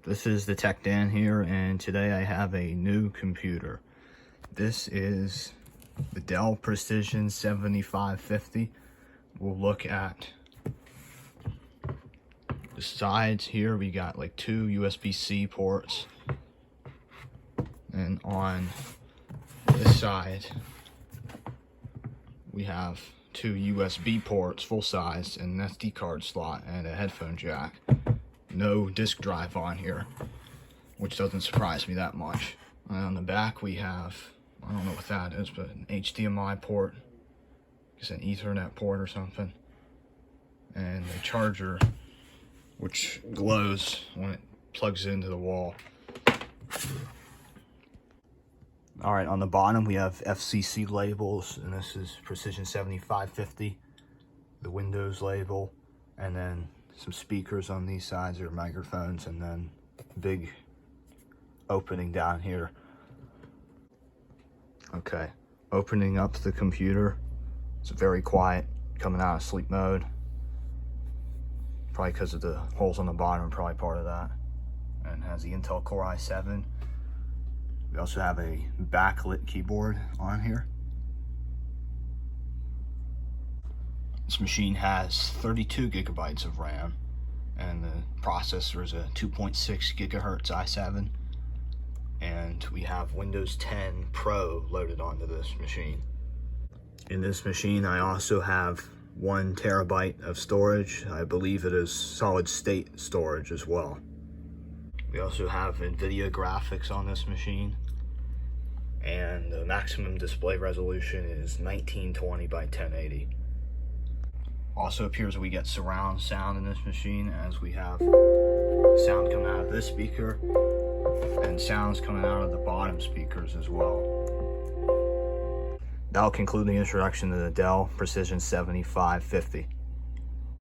This is the Tech Dan here, and today I have a new computer. This is the Dell Precision 7550. We'll look at the sides here. We got like two USB-C ports, and on this side we have two USB ports, full size, and an SD card slot and a headphone jack. No disk drive on here, which doesn't surprise me that much. And on the back we have, I don't know what that is, but an HDMI port, it's an Ethernet port or something, and a charger which glows when it plugs into the wall. Alright, on the bottom we have FCC labels, and this is Precision 7550, the Windows label, and then some speakers on these sides are microphones, and then big opening down here. Okay, opening up the computer, it's very quiet, coming out of sleep mode, probably because of the holes on the bottom, probably part of that. And it has the Intel Core i7. We also have a backlit keyboard on here. This machine has 32 gigabytes of RAM, and the processor is a 2.6 gigahertz i7, and we have Windows 10 Pro loaded onto this machine. In this machine I also have 1 terabyte of storage. I believe it is solid state storage as well. We also have NVIDIA graphics on this machine, and the maximum display resolution is 1920 by 1080. Also appears that we get surround sound in this machine, as we have sound coming out of this speaker and sounds coming out of the bottom speakers as well. That'll conclude the introduction to the Dell Precision 7550.